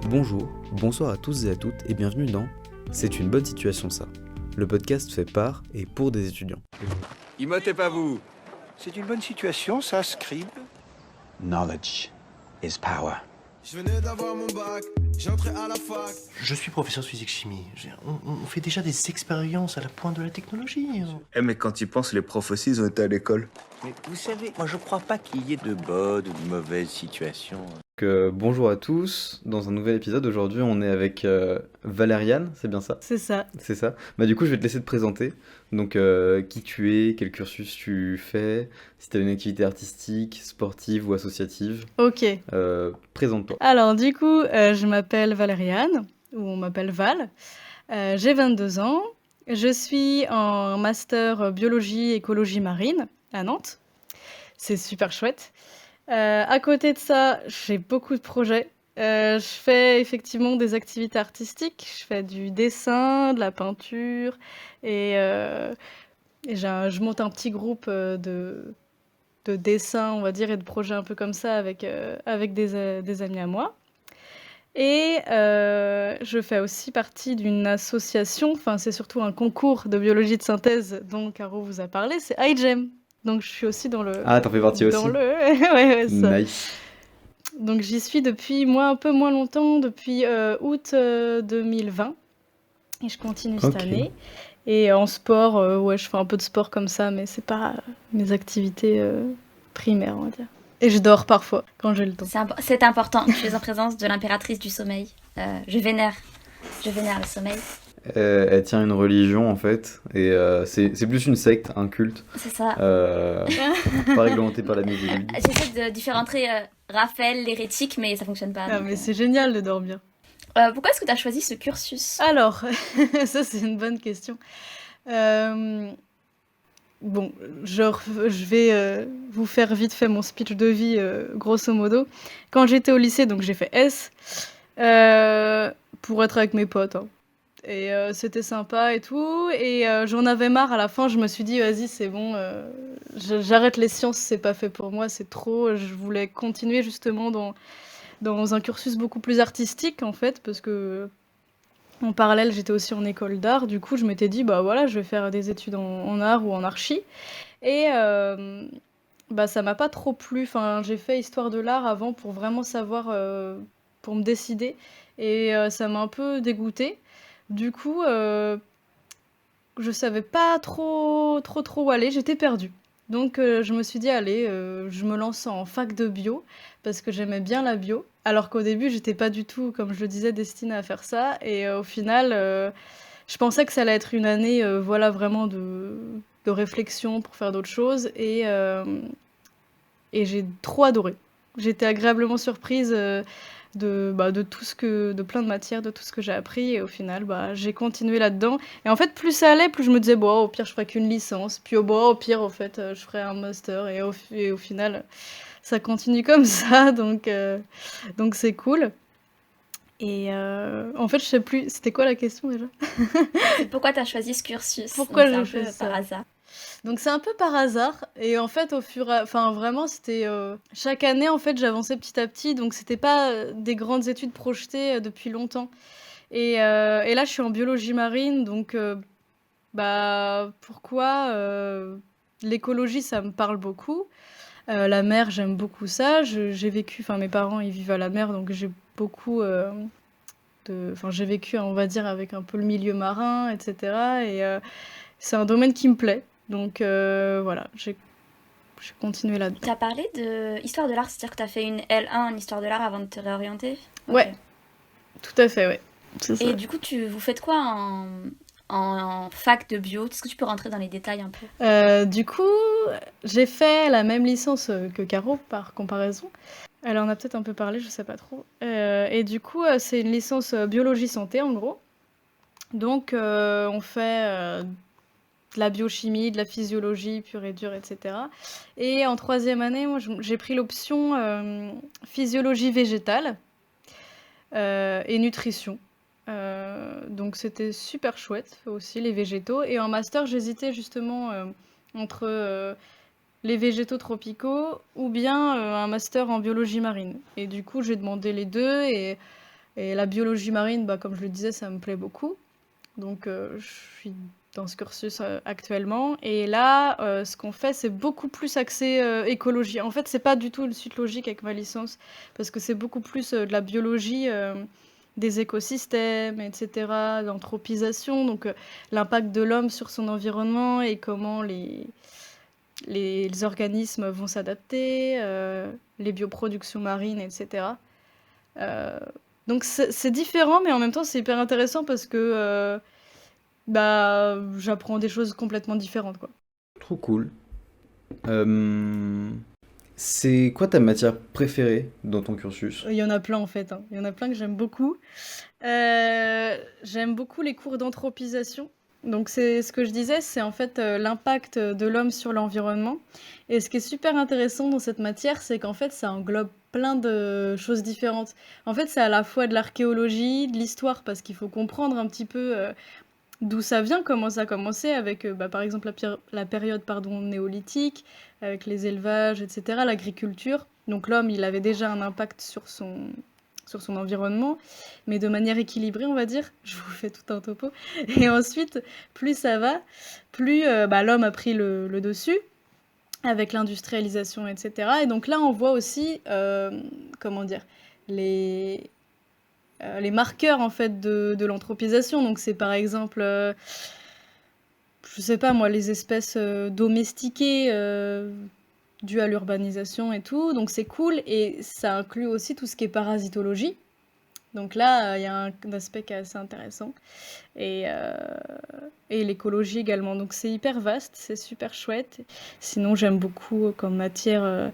Bonjour, bonsoir à tous et à toutes et bienvenue dans C'est une bonne situation ça, le podcast fait par et pour des étudiants. Immotez pas vous. C'est une bonne situation, ça, Scribe. Knowledge is power. Je venais d'avoir mon bac, j'entrais à la fac. Je suis professeur de physique-chimie. On fait déjà des expériences à la pointe de la technologie. Mais quand ils pensent, les profs aussi, ils ont été à l'école. Mais vous savez, moi je crois pas qu'il y ait de bonnes ou de mauvaises situations. Bonjour à tous, dans un nouvel épisode aujourd'hui on est avec Valériane, c'est bien ça? C'est ça. C'est ça. Bah du coup je vais te laisser te présenter, donc qui tu es, quel cursus tu fais, si tu as une activité artistique, sportive ou associative, Ok. présente-toi. Alors du coup, je m'appelle Valériane, ou on m'appelle Val. J'ai 22 ans. Je suis en master biologie écologie marine à Nantes. C'est super chouette. À côté de ça, j'ai beaucoup de projets. Je fais effectivement des activités artistiques. Je fais du dessin, de la peinture je monte un petit groupe de dessin, on va dire, et de projets un peu comme ça avec des amis à moi. Et je fais aussi partie d'une association, enfin c'est surtout un concours de biologie de synthèse dont Caro vous a parlé, c'est iGEM. Donc je suis aussi dans le... Ah t'en fais partie aussi? ouais, ça. Nice. Donc j'y suis depuis un peu moins longtemps, depuis août 2020. Et je continue cette Ok. année. Et en sport, ouais, je fais un peu de sport comme ça, mais c'est pas mes activités primaires, on va dire. Et je dors parfois, quand j'ai le temps. C'est important. Je suis en présence de l'impératrice du sommeil. Je vénère le sommeil. Elle tient une religion en fait, et c'est plus une secte, un culte, C'est ça. pas réglementé par la Mivilude. J'essaie de différencier Raphaël, l'hérétique, mais ça fonctionne pas. Ah, donc, mais c'est génial de dormir. Pourquoi est-ce que tu as choisi ce cursus? Alors, ça c'est une bonne question. Bon, je vais vous faire vite fait mon speech de vie, grosso modo. Quand j'étais au lycée, donc j'ai fait S, pour être avec mes potes, hein. Et c'était sympa et tout. Et j'en avais marre à la fin, je me suis dit, vas-y, c'est bon, j'arrête les sciences, c'est pas fait pour moi, c'est trop. Je voulais continuer justement dans un cursus beaucoup plus artistique, en fait, parce que en parallèle, j'étais aussi en école d'art. Du coup, je m'étais dit, bah voilà, je vais faire des études en art ou en archi. Et bah ça m'a pas trop plu. Enfin, j'ai fait histoire de l'art avant pour vraiment savoir, pour me décider. Et ça m'a un peu dégoûtée. Du coup, je savais pas trop où aller. J'étais perdue. Donc je me suis dit, allez, je me lance en fac de bio parce que j'aimais bien la bio. Alors qu'au début, j'étais pas du tout, comme je le disais, destinée à faire ça. Et au final, je pensais que ça allait être une année, voilà, vraiment de réflexion pour faire d'autres choses. Et j'ai trop adoré. J'étais agréablement surprise de tout de plein de matières, de tout ce que j'ai appris. Et au final, bah, j'ai continué là-dedans. Et en fait, plus ça allait, plus je me disais, bon, au pire, je ferai qu'une licence. Puis au pire, en fait, je ferai un master. Et au final, ça continue comme ça. Donc c'est cool. Et en fait, je sais plus, c'était quoi la question déjà? Pourquoi tu as choisi ce cursus? Pourquoi Donc, j'ai c'est un peu fait ça? par hasard. Donc c'est un peu par hasard. Et en fait, enfin vraiment, c'était chaque année, en fait, j'avançais petit à petit. Donc c'était pas des grandes études projetées depuis longtemps. Et là, je suis en biologie marine. Donc bah pourquoi l'écologie, ça me parle beaucoup. La mer, j'aime beaucoup ça. J'ai vécu, enfin mes parents, ils vivent à la mer, donc j'ai beaucoup enfin j'ai vécu, on va dire, avec un peu le milieu marin, etc. Et c'est un domaine qui me plaît. Donc voilà, j'ai continué là-dedans. Tu as parlé de histoire de l'art, c'est-à-dire que tu as fait une L1 en histoire de l'art avant de te réorienter? Ouais, Ok. tout à fait, ouais. C'est ça. Et du coup, vous faites quoi en fac de bio? Est-ce que tu peux rentrer dans les détails un peu? Du coup, j'ai fait la même licence que Caro, par comparaison. Elle en a peut-être un peu parlé, je sais pas trop. Et du coup, c'est une licence biologie santé, en gros. Donc, on fait de la biochimie, de la physiologie pure et dure, etc. Et en troisième année, moi, j'ai pris l'option physiologie végétale et nutrition. Donc c'était super chouette aussi, les végétaux. Et en master, j'hésitais justement entre les végétaux tropicaux ou bien un master en biologie marine. Et du coup, j'ai demandé les deux et Et la biologie marine, bah, comme je le disais, ça me plaît beaucoup. Donc, je suis dans ce cursus actuellement. Et là, ce qu'on fait, c'est beaucoup plus axé écologie. En fait, c'est pas du tout une suite logique avec ma licence, parce que c'est beaucoup plus de la biologie des écosystèmes, etc., l'anthropisation, donc l'impact de l'homme sur son environnement et comment les organismes vont s'adapter, les bioproductions marines, etc. Euh, donc c'est différent, mais en même temps c'est hyper intéressant parce que bah, j'apprends des choses complètement différentes, quoi. Trop cool. Euh, c'est quoi ta matière préférée dans ton cursus? Il y en a plein en fait, hein. Il y en a plein que j'aime beaucoup. J'aime beaucoup les cours d'anthropisation. Donc c'est ce que je disais, c'est en fait l'impact de l'homme sur l'environnement. Et ce qui est super intéressant dans cette matière, c'est qu'en fait ça englobe plein de choses différentes. En fait, c'est à la fois de l'archéologie, de l'histoire, parce qu'il faut comprendre un petit peu d'où ça vient, comment ça a commencé avec bah, par exemple la période pardon, néolithique, avec les élevages, etc., l'agriculture. Donc l'homme, il avait déjà un impact sur son environnement, mais de manière équilibrée, on va dire. Je vous fais tout un topo. Et ensuite, plus ça va, plus bah, l'homme a pris le dessus avec l'industrialisation, etc. Et donc là, on voit aussi, comment dire, les marqueurs en fait de l'anthropisation. Donc c'est par exemple, je sais pas moi, les espèces domestiquées dues à l'urbanisation et tout. Donc c'est cool et ça inclut aussi tout ce qui est parasitologie. Donc là, il y a un aspect qui est assez intéressant. Et, euh, et l'écologie également. Donc c'est hyper vaste, c'est super chouette. Sinon, j'aime beaucoup comme matière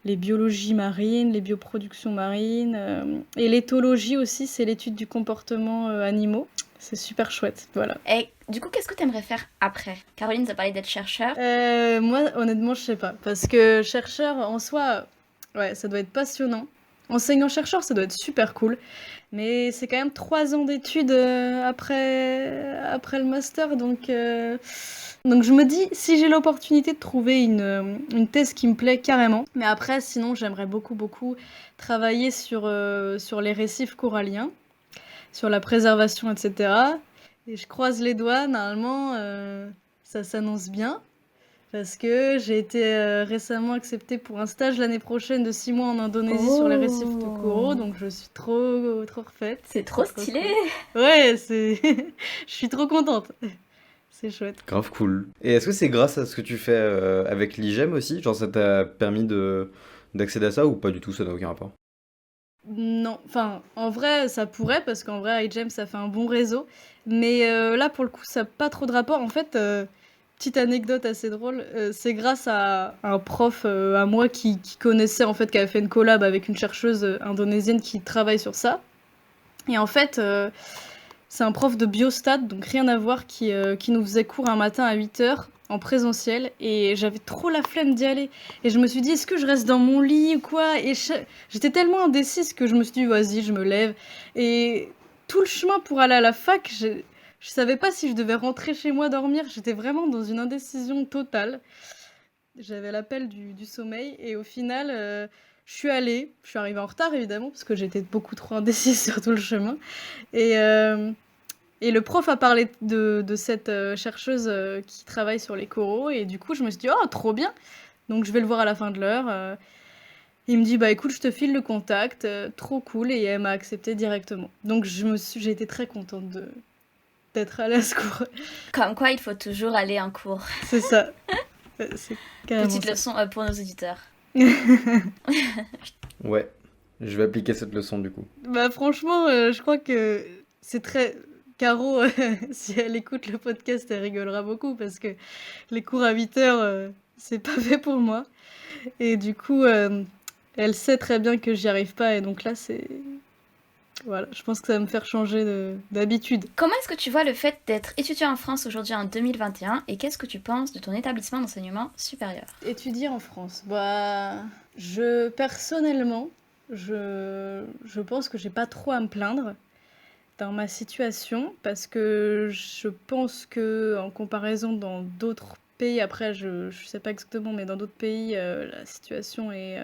les biologies marines, les bioproductions marines. Et l'éthologie aussi, c'est l'étude du comportement animaux. C'est super chouette, voilà. Et du coup, qu'est-ce que tu aimerais faire après? Caroline nous a parlé d'être chercheur. Moi, honnêtement, je sais pas. Parce que chercheur, en soi, ouais, ça doit être passionnant. Enseignant-chercheur, ça doit être super cool. Mais c'est quand même 3 ans d'études après le master. Donc je me dis, si j'ai l'opportunité de trouver une thèse qui me plaît carrément. Mais après, sinon, j'aimerais beaucoup, beaucoup travailler sur les récifs coralliens, sur la préservation, etc. Et je croise les doigts, normalement, ça s'annonce bien. Parce que j'ai été récemment acceptée pour un stage l'année prochaine de 6 mois en Indonésie sur les récifs de coraux, donc je suis trop refaite. C'est trop stylé. Cool. Ouais, je suis trop contente. C'est chouette. Grave cool. Et est-ce que c'est grâce à ce que tu fais avec l'IGEM aussi? Genre ça t'a permis d'accéder à ça ou pas du tout, ça n'a aucun rapport? Non, enfin, en vrai, ça pourrait, parce qu'en vrai, iGEM, ça fait un bon réseau. Mais là, pour le coup, ça n'a pas trop de rapport. En fait, petite anecdote assez drôle, c'est grâce à un prof à moi qui connaissait, en fait, qui avait fait une collab avec une chercheuse indonésienne qui travaille sur ça. Et en fait, c'est un prof de biostat, donc rien à voir, qui nous faisait cours un matin à 8h en présentiel. Et j'avais trop la flemme d'y aller. Et je me suis dit, est-ce que je reste dans mon lit ou quoi? Et j'étais tellement indécise que je me suis dit, vas-y, je me lève. Et tout le chemin pour aller à la fac, je savais pas si je devais rentrer chez moi dormir. J'étais vraiment dans une indécision totale. J'avais l'appel du sommeil. Et au final, je suis arrivée en retard évidemment, parce que j'étais beaucoup trop indécise sur tout le chemin. Et le prof a parlé de cette chercheuse qui travaille sur les coraux. Et du coup, je me suis dit, oh, trop bien! Donc je vais le voir à la fin de l'heure. Il me dit, bah écoute, je te file le contact, trop cool. Et elle m'a accepté directement. Donc j'ai été très contente d'être allée à ce cours. Comme quoi, il faut toujours aller en cours. C'est ça. C'est carrément Petite ça. leçon pour nos auditeurs. Ouais, je vais appliquer cette leçon du coup. Bah franchement, je crois que c'est très... Caro, si elle écoute le podcast, elle rigolera beaucoup parce que les cours à 8h, c'est pas fait pour moi. Et du coup, elle sait très bien que j'y arrive pas. Et donc là, c'est... Voilà, je pense que ça va me faire changer d'habitude. Comment est-ce que tu vois le fait d'être étudiant en France aujourd'hui en 2021 et qu'est-ce que tu penses de ton établissement d'enseignement supérieur? Étudier en France, bah... Personnellement, je pense que j'ai pas trop à me plaindre dans ma situation parce que je pense que en comparaison dans d'autres pays, après je sais pas exactement, mais dans d'autres pays la situation est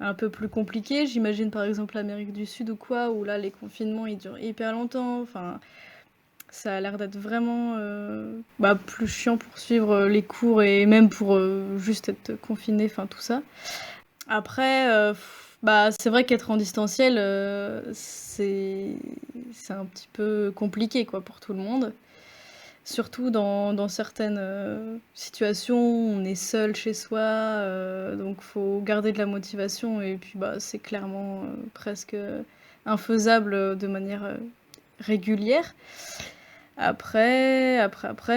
un peu plus compliqué. J'imagine par exemple l'Amérique du Sud ou quoi, où là les confinements ils durent hyper longtemps. Enfin, ça a l'air d'être vraiment plus chiant pour suivre les cours et même pour juste être confiné, enfin tout ça. Après, c'est vrai qu'être en distanciel, c'est un petit peu compliqué quoi pour tout le monde. Surtout dans certaines situations, on est seul chez soi, donc faut garder de la motivation et puis c'est clairement presque infaisable de manière régulière. Après,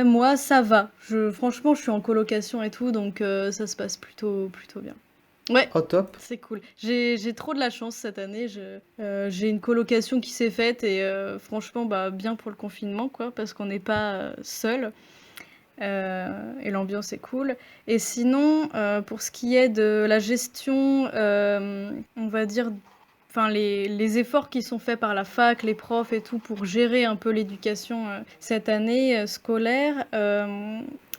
moi ça va. Franchement, je suis en colocation et tout, donc ça se passe plutôt bien. Ouais, Oh, top. c'est cool. J'ai trop de la chance cette année. J'ai une colocation qui s'est faite et franchement, bien pour le confinement, quoi, parce qu'on n'est pas seul. Et l'ambiance est cool. Et sinon, pour ce qui est de la gestion, on va dire, enfin les efforts qui sont faits par la fac, les profs et tout pour gérer un peu l'éducation cette année scolaire.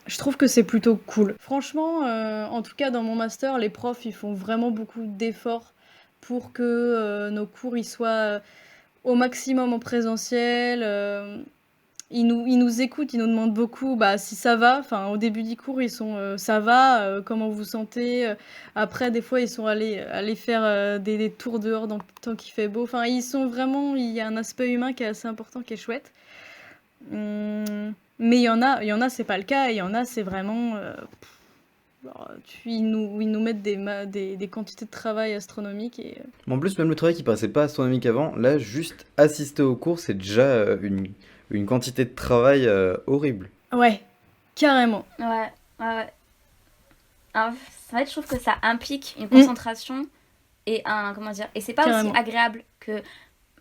Je trouve que c'est plutôt cool. Franchement, en tout cas dans mon master, les profs ils font vraiment beaucoup d'efforts pour que nos cours ils soient au maximum en présentiel. Ils nous écoutent, ils nous demandent beaucoup si ça va. Enfin, au début du cours, ils sont ça va, comment vous vous sentez. Après, des fois, ils sont allés faire des tours dehors dans le temps qu'il fait beau. Enfin, ils sont vraiment. Il y a un aspect humain qui est assez important, qui est chouette. Mais il y en a, c'est pas le cas. Et il y en a, c'est vraiment. Ils nous mettent des quantités de travail astronomiques. Mais en plus, même le travail qui paraissait pas astronomique avant, là, juste assister aux cours, c'est déjà une quantité de travail horrible. Ouais, carrément. Ouais. Alors, c'est vrai que je trouve que ça implique une concentration et et c'est pas Carrément. aussi agréable que...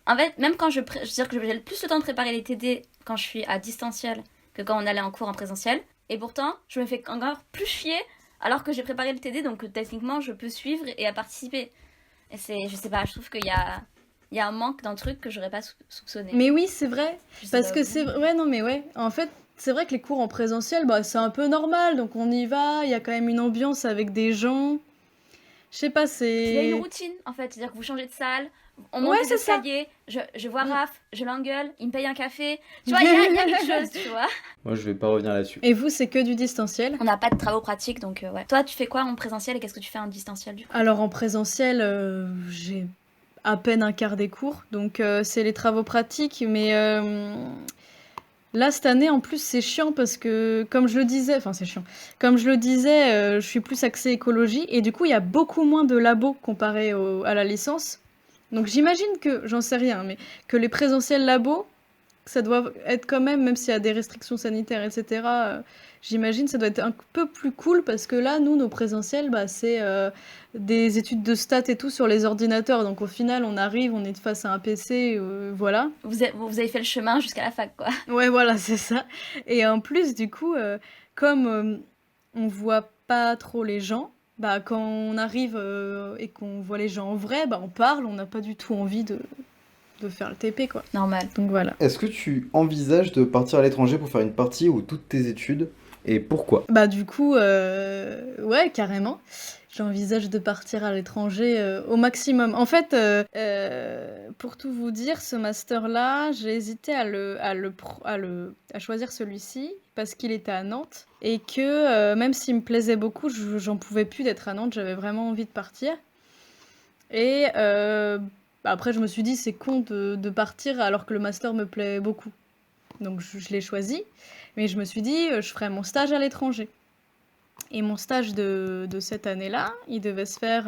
En fait, même quand je veux dire que j'ai plus le temps de préparer les TD quand je suis à distanciel que quand on allait en cours en présentiel. Et pourtant, je me fais encore plus chier alors que j'ai préparé le TD, donc techniquement, je peux suivre et à participer. Et je sais pas, je trouve qu'il y a un manque d'un truc que j'aurais pas soupçonné. Mais oui, c'est vrai. Je sais Parce pas que vous. ouais, non, mais ouais. En fait, c'est vrai que les cours en présentiel, c'est un peu normal. Donc on y va, il y a quand même une ambiance avec des gens. Je sais pas, Il y a une c'est. routine, en fait. C'est-à-dire que vous changez de salle, on monte Ouais, les c'est ça. escaliers, je vois Raph, je l'engueule, il me paye un café. Tu vois, il y a quelque chose, tu vois. Moi, je vais pas revenir là-dessus. Et vous, c'est que du distanciel? On n'a pas de travaux pratiques, donc ouais. Toi, tu fais quoi en présentiel et qu'est-ce que tu fais en distanciel, du coup? Alors en présentiel, j'ai à peine un quart des cours. Donc c'est les travaux pratiques. Mais là, cette année, en plus, c'est chiant parce que, comme je le disais, enfin, c'est chiant. Comme je le disais, je suis plus axée écologie et du coup, il y a beaucoup moins de labos comparé à la licence. Donc, j'imagine que, j'en sais rien, mais que les présentiels labos, ça doit être quand même s'il y a des restrictions sanitaires, etc., j'imagine ça doit être un peu plus cool parce que là, nous, nos présentiels, c'est des études de stats et tout sur les ordinateurs. Donc, au final, on arrive, on est face à un PC, voilà. Vous avez fait le chemin jusqu'à la fac, quoi. Ouais, voilà, c'est ça. Et en plus, du coup, comme on voit pas trop les gens, quand on arrive et qu'on voit les gens en vrai, on parle, on n'a pas du tout envie de faire le TP, quoi. Normal. Donc voilà. Est-ce que tu envisages de partir à l'étranger pour faire une partie ou toutes tes études et pourquoi? Du coup, ouais, carrément. J'envisage de partir à l'étranger au maximum. En fait, pour tout vous dire, ce master-là, j'ai hésité à choisir celui-ci parce qu'il était à Nantes et que même s'il me plaisait beaucoup, j'en pouvais plus d'être à Nantes. J'avais vraiment envie de partir. Et après, je me suis dit, c'est con de partir alors que le master me plaît beaucoup. Donc, je l'ai choisi. Mais je me suis dit, je ferai mon stage à l'étranger. Et mon stage de cette année-là, il devait se faire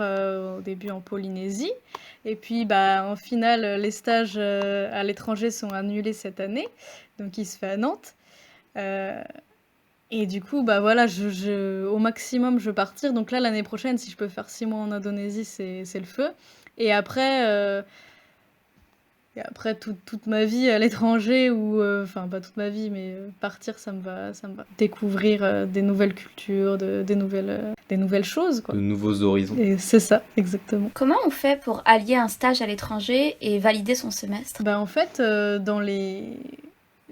au début en Polynésie. Et puis, en final, les stages à l'étranger sont annulés cette année. Donc, il se fait à Nantes. Et du coup, voilà, au maximum, je veux partir. Donc là, l'année prochaine, si je peux faire 6 mois en Indonésie, c'est le feu. Et après, toute ma vie à l'étranger, ou enfin pas toute ma vie, mais partir, ça me va découvrir des nouvelles cultures, des nouvelles choses, quoi. De nouveaux horizons. Et c'est ça, exactement. Comment on fait pour allier un stage à l'étranger et valider son semestre? En fait,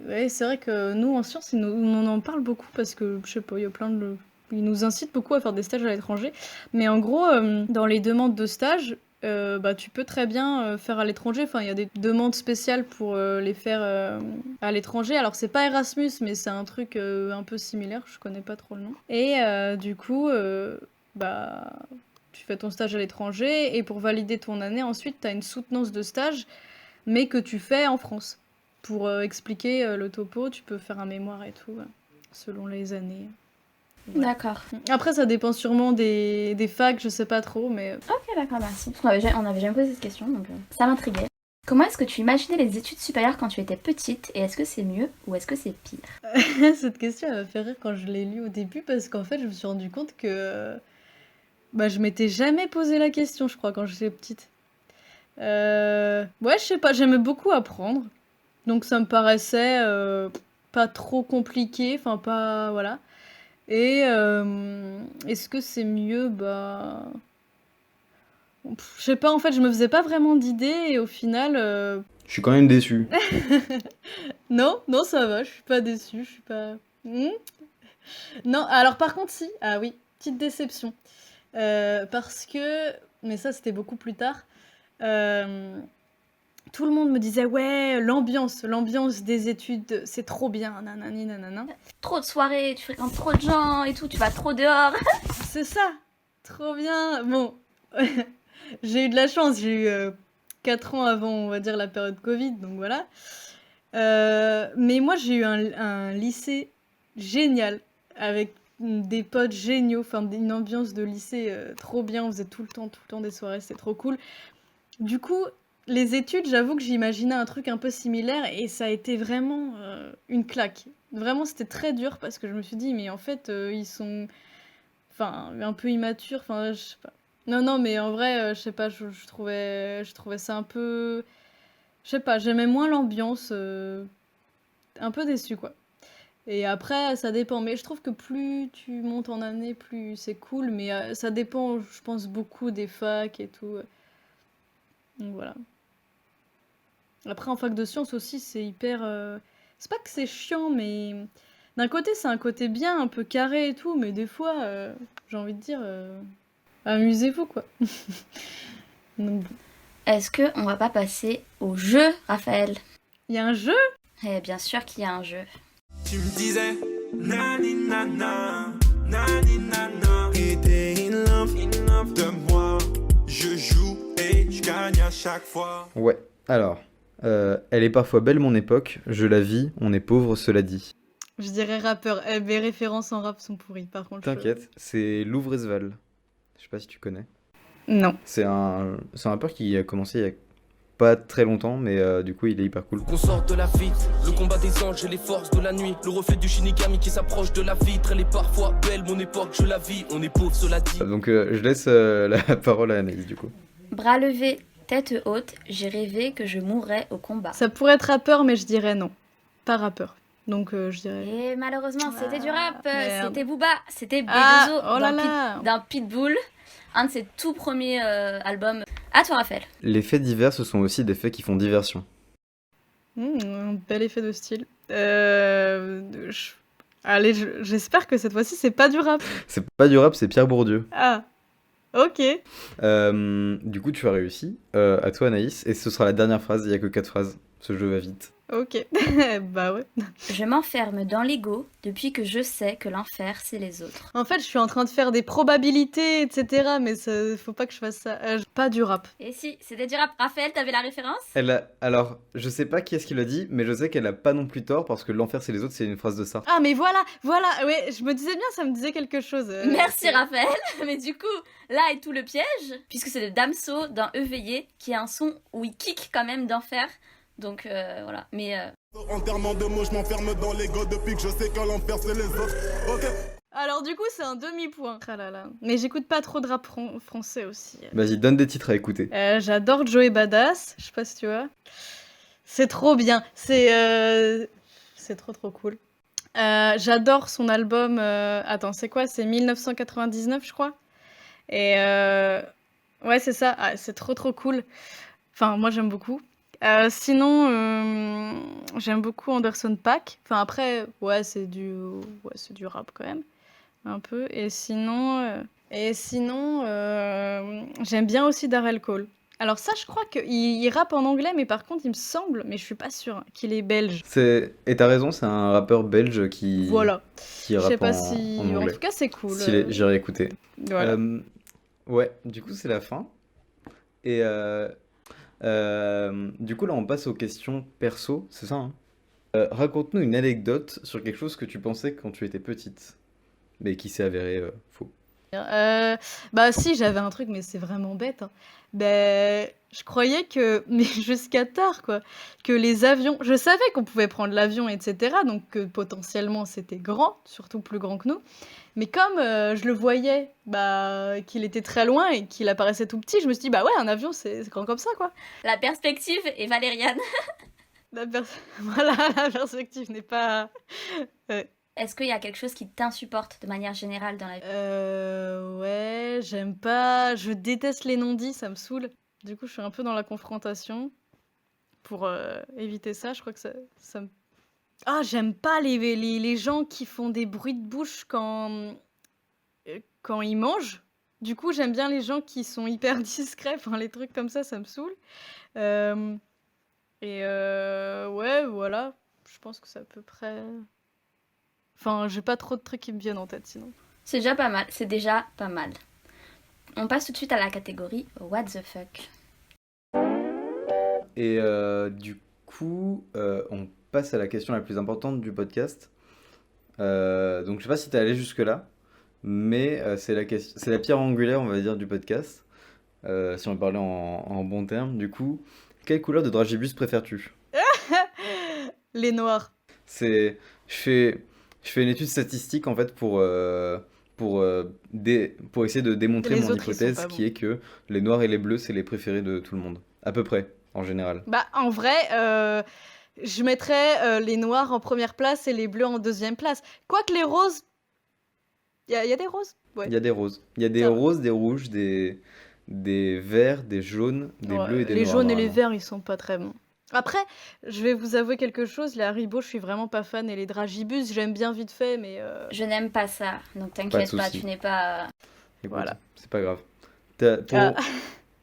ouais, c'est vrai que nous, en sciences, on en parle beaucoup parce que, je sais pas, il y a plein de ils nous incitent beaucoup à faire des stages à l'étranger. Mais en gros, dans les demandes de stage, bah, tu peux très bien faire à l'étranger. Enfin, il y a des demandes spéciales pour les faire à l'étranger. Alors, c'est pas Erasmus, mais c'est un truc un peu similaire. Je connais pas trop le nom. Et du coup, bah, tu fais ton stage à l'étranger. Et pour valider ton année, ensuite, tu as une soutenance de stage, mais que tu fais en France. Pour expliquer le topo, tu peux faire un mémoire et tout, selon les années. Ouais. D'accord. Après, ça dépend sûrement des facs, je sais pas trop, mais Ok, d'accord, merci. On avait jamais posé cette question, donc ça m'intriguait. Comment est-ce que tu imaginais les études supérieures quand tu étais petite, et est-ce que c'est mieux ou est-ce que c'est pire? cette question, elle m'a fait rire quand je l'ai lue au début, parce qu'en fait, je me suis rendu compte que bah, je m'étais jamais posé la question, je crois, quand j'étais petite. Ouais, je sais pas, j'aimais beaucoup apprendre, donc ça me paraissait pas trop compliqué, enfin pas... Voilà. Et est-ce que c'est mieux? Bah... je sais pas, en fait, je me faisais pas vraiment d'idées, et au final... Je suis quand même déçu. Non, non, ça va, je suis pas déçue, je suis pas... Non, alors par contre, si. Ah oui, petite déception. Parce que... Mais ça, c'était beaucoup plus tard. Tout le monde me disait, ouais, l'ambiance des études, c'est trop bien, nanani, nanana. Trop de soirées, tu fréquentes trop de gens et tout, tu vas trop dehors. C'est ça, trop bien. Bon, j'ai eu de la chance, j'ai eu 4 ans avant, on va dire, la période Covid, donc voilà. Mais moi, j'ai eu un lycée génial, avec des potes géniaux, enfin une ambiance de lycée trop bien, on faisait tout le temps des soirées, c'était trop cool. Du coup, les études, j'avoue que j'imaginais un truc un peu similaire, et ça a été vraiment une claque. Vraiment, c'était très dur, parce que je me suis dit, mais en fait, ils sont... Enfin, un peu immatures, enfin, je sais pas. Non, mais en vrai, je sais pas, je trouvais ça un peu... Je sais pas, j'aimais moins l'ambiance, un peu déçue, quoi. Et après, ça dépend. Mais je trouve que plus tu montes en année, plus c'est cool. Mais ça dépend, je pense, beaucoup des facs et tout. Donc voilà. Après, en fac de sciences aussi, c'est hyper... C'est pas que c'est chiant, mais... D'un côté, c'est un côté bien, un peu carré et tout. Mais des fois, j'ai envie de dire... amusez-vous, quoi. Donc, Est-ce que on va pas passer au jeu, Raphaël? il y a un jeu? Eh bien sûr qu'il y a un jeu. Tu me disais nani nana, nani nana. Et t'es in love de moi. Je joue et je gagne à chaque fois. Ouais, alors, elle est parfois belle mon époque, je la vis, on est pauvre, cela dit. Je dirais rappeur. Mes références en rap sont pourries, par contre. T'inquiète, c'est Louvresval. Je sais pas si tu connais. Non. C'est un rappeur qui a commencé il y a pas très longtemps, mais du coup il est hyper cool. Qu'on sorte de la vitre, le combat des anges et les forces de la nuit. Le reflet du Shinigami qui s'approche de la vitre. Elle est parfois belle, mon époque, je la vis. On est pauvre, cela dit. Donc je laisse la parole à Anaïs du coup. Bras levés, tête haute, j'ai rêvé que je mourrais au combat. Ça pourrait être rappeur, mais je dirais non. Pas rappeur. Donc je dirais... Et malheureusement, c'était du rap. merde. C'était Booba, c'était B2O Ah, oh là là. d'un Pitbull. Un de ses tout premiers albums. À toi, Raphaël. Les faits divers, ce sont aussi des faits qui font diversion. Un bel effet de style. Allez, j'espère que cette fois-ci, c'est pas du rap. C'est pas du rap, c'est Pierre Bourdieu. Ah, ok. Du coup, tu as réussi. À toi, Anaïs. Et ce sera la dernière phrase, il y a que 4 phrases. Ce jeu va vite. Ok. Bah ouais. Je m'enferme dans l'ego depuis que je sais que l'enfer, c'est les autres. En fait, je suis en train de faire des probabilités, etc. Mais ça, faut pas que je fasse ça. Pas du rap. Et si, c'était du rap. Raphaël, t'avais la référence? Alors, je sais pas qui est-ce qui l'a dit, mais je sais qu'elle a pas non plus tort parce que l'enfer c'est les autres, c'est une phrase de ça. Ah, mais voilà. Ouais, je me disais bien, ça me disait quelque chose. Merci Raphaël. Mais du coup, là est tout le piège, puisque c'est le Damso d'un Éveillé, qui a un son où il kick quand même d'enfer. Donc voilà, mais... Enterrement de mots, je m'enferme dans l'ego depuis que je sais que l'enfer c'est les autres. Ok. Alors du coup, c'est un demi-point. Ah là là. Mais j'écoute pas trop de rap français aussi. Vas-y, donne des titres à écouter. J'adore Joey Badass, je sais pas si tu vois. C'est trop bien, c'est trop cool. J'adore son album, attends, c'est quoi? C'est 1999, je crois. Et ouais, c'est ça, c'est trop cool. Enfin, moi j'aime beaucoup. Sinon, j'aime beaucoup Anderson .Paak. Enfin après, ouais, c'est du rap quand même. un peu. Et sinon j'aime bien aussi Darrell Cole. Alors ça, je crois qu'il rappe en anglais, mais par contre, il me semble, mais je suis pas sûre, qu'il est belge. Et t'as raison, c'est un rappeur belge Voilà. qui Je sais rappe pas en si... En anglais. tout cas, c'est cool. Stylé, j'irai écouter. Voilà. Ouais, du coup, c'est la fin. Et du coup, là, on passe aux questions perso, c'est ça, hein? Raconte-nous une anecdote sur quelque chose que tu pensais quand tu étais petite, mais qui s'est avéré faux. Bah si, j'avais un truc, mais c'est vraiment bête, hein. Ben, je croyais que, mais jusqu'à tard, quoi, que les avions... Je savais qu'on pouvait prendre l'avion, etc., donc que potentiellement c'était grand, surtout plus grand que nous. Mais comme je le voyais, bah, qu'il était très loin et qu'il apparaissait tout petit, je me suis dit, bah ouais, un avion, c'est grand comme ça, quoi. La perspective est valériane. Voilà, la perspective n'est pas... Est-ce qu'il y a quelque chose qui t'insupporte de manière générale dans la vie? Ouais, j'aime pas... Je déteste les non-dits, ça me saoule. Du coup, je suis un peu dans la confrontation. Pour éviter ça, je crois que ça me... Ah, j'aime pas les gens qui font des bruits de bouche quand ils mangent. Du coup, j'aime bien les gens qui sont hyper discrets. Enfin, les trucs comme ça me saoule. Ouais, voilà. Je pense que c'est à peu près... Enfin, j'ai pas trop de trucs qui me viennent en tête, sinon. C'est déjà pas mal, c'est déjà pas mal. On passe tout de suite à la catégorie What the fuck. Et du coup, on passe à la question la plus importante du podcast. Donc, je sais pas si t'es allé jusque-là, mais c'est la pierre angulaire, on va dire, du podcast. Si on veut parler en bons termes. Du coup, quelle couleur de dragibus préfères-tu? Les noirs. Je fais une étude statistique en fait pour essayer de démontrer Les mon autres, ils sont hypothèse pas qui est que les noirs et les bleus, c'est les préférés de tout le monde. À peu près, en général. Bah, en vrai, je mettrais les noirs en première place et les bleus en deuxième place. Quoique les roses... Il y a des roses? Ouais. Il y a des roses. Il y a des Ça va. roses, des rouges, des verts, des jaunes, des Ouais, bleus et des les noirs. jaunes et les normalement. verts, ils sont pas très bons. Après, je vais vous avouer quelque chose, les Haribo, je suis vraiment pas fan, et les dragibus, j'aime bien vite fait, mais... Je n'aime pas ça, donc Pas de t'inquiète pas, souci. tu n'es pas... Écoute, Voilà. c'est pas grave. Ah.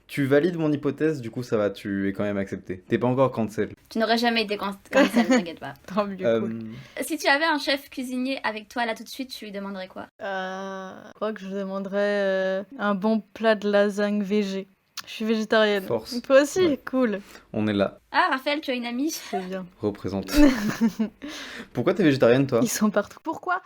Tu valides mon hypothèse, du coup ça va, tu es quand même accepté. T'es pas encore cancel. Tu n'aurais jamais été cancel, t'inquiète pas. Tant mieux, Euh, cool. Si tu avais un chef cuisinier avec toi là tout de suite, tu lui demanderais quoi? Je crois que je demanderais un bon plat de lasagne végé. Je suis végétarienne. Force. Toi aussi, Ouais. cool. On est là, Ah, Raphaël, tu as une amie? C'est bien. représente. Pourquoi t'es végétarienne toi? Ils sont partout. Pourquoi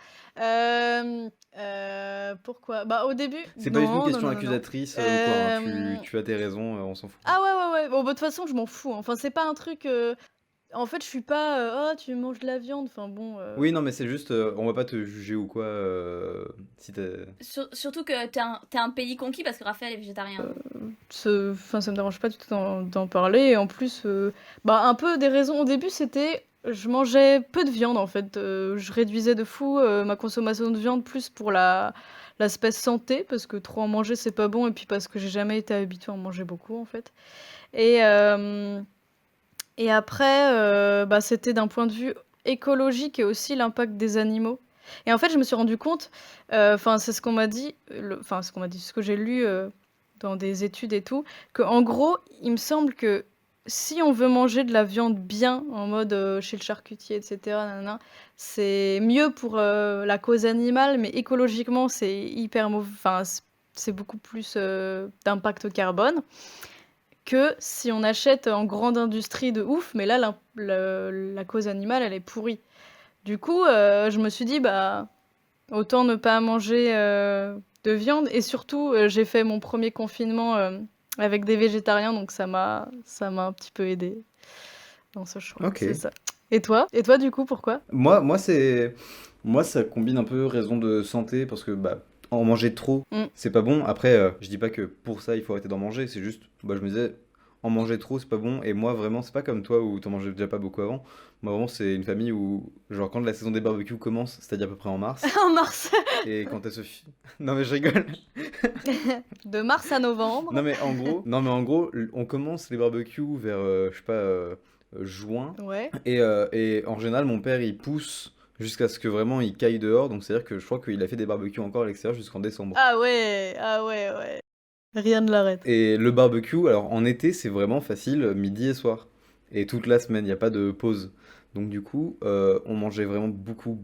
Pourquoi? Bah, au début... C'est pas du tout une Non, question non, non, non. accusatrice ou quoi, hein. Euh, Tu as tes raisons, on s'en fout. Ah ouais. Bon, bah, de toute façon, je m'en fous. Enfin, c'est pas un truc... En fait, je suis pas... Oh, tu manges de la viande. Enfin, bon... Oui, non, mais c'est juste, on va pas te juger ou quoi, si t'es... Surtout que t'es un pays conquis parce que Raphaël est végétarien. Enfin, ça me dérange pas du tout d'en parler. Et en plus, bah, un peu des raisons. Au début, c'était... Je mangeais peu de viande, en fait. Je réduisais de fou ma consommation de viande, plus pour l'aspect santé, parce que trop en manger, c'est pas bon, et puis parce que j'ai jamais été habituée à en manger beaucoup, en fait. Et après, bah, c'était d'un point de vue écologique et aussi l'impact des animaux. Et en fait, je me suis rendu compte, enfin, c'est ce qu'on m'a dit, ce que j'ai lu dans des études et tout, que en gros, il me semble que si on veut manger de la viande bien, en mode chez le charcutier, etc., nanana, c'est mieux pour la cause animale, mais écologiquement, c'est hyper mauvais. Enfin, c'est beaucoup plus d'impact carbone que si on achète en grande industrie de ouf, mais là, la cause animale, elle est pourrie. Du coup, je me suis dit, bah, autant ne pas manger de viande. Et surtout, j'ai fait mon premier confinement avec des végétariens, donc ça m'a un petit peu aidé dans ce choix. Ok. C'est ça. Et toi, du coup, pourquoi? Moi, ça combine un peu raison de santé, parce que, bah, en manger trop, c'est pas bon. Après, je dis pas que pour ça, il faut arrêter d'en manger, c'est juste, bah, je me disais, en manger trop, c'est pas bon. Et moi, vraiment, c'est pas comme toi où t'en mangeais déjà pas beaucoup avant. Moi, vraiment, c'est une famille où, genre, quand la saison des barbecues commence, c'est-à-dire à peu près en mars, En mars. et quand elle se Non, mais je rigole. De mars à novembre. Non, mais en gros, on commence les barbecues vers, je sais pas, juin. Ouais. Et en général, mon père, il pousse jusqu'à ce que vraiment il caille dehors. Donc c'est-à-dire que je crois qu'il a fait des barbecues encore à l'extérieur jusqu'en décembre. Ah ouais, ouais. Rien ne l'arrête. Et le barbecue, alors en été, c'est vraiment facile, midi et soir. Et toute la semaine, il n'y a pas de pause. Donc du coup, on mangeait vraiment beaucoup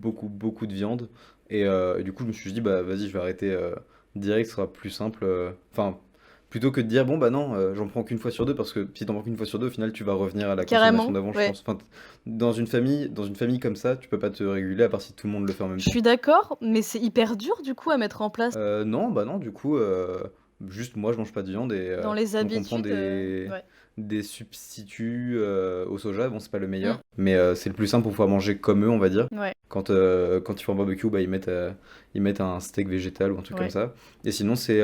de viande. Et du coup, je me suis dit, bah vas-y, je vais arrêter direct, ce sera plus simple. Enfin, plutôt que de dire, bon bah non, j'en prends qu'une fois sur deux, parce que si t'en prends qu'une fois sur deux, au final, tu vas revenir à la consommation Carrément, d'avant, je ouais. pense. Enfin, dans une famille comme ça, tu peux pas te réguler à part si tout le monde le fait en même Je temps. suis d'accord, mais c'est hyper dur du coup à mettre en place Non, bah non, du coup, juste moi je mange pas de viande et dans les donc on prend habitudes. Ouais. des substituts au soja. Bon, c'est pas le Mm. meilleur, mais c'est le plus simple pour pouvoir manger comme eux, on va dire. Ouais, Quand ils font un barbecue, bah, ils mettent un steak végétal ou un truc comme ouais. ça. Et sinon, c'est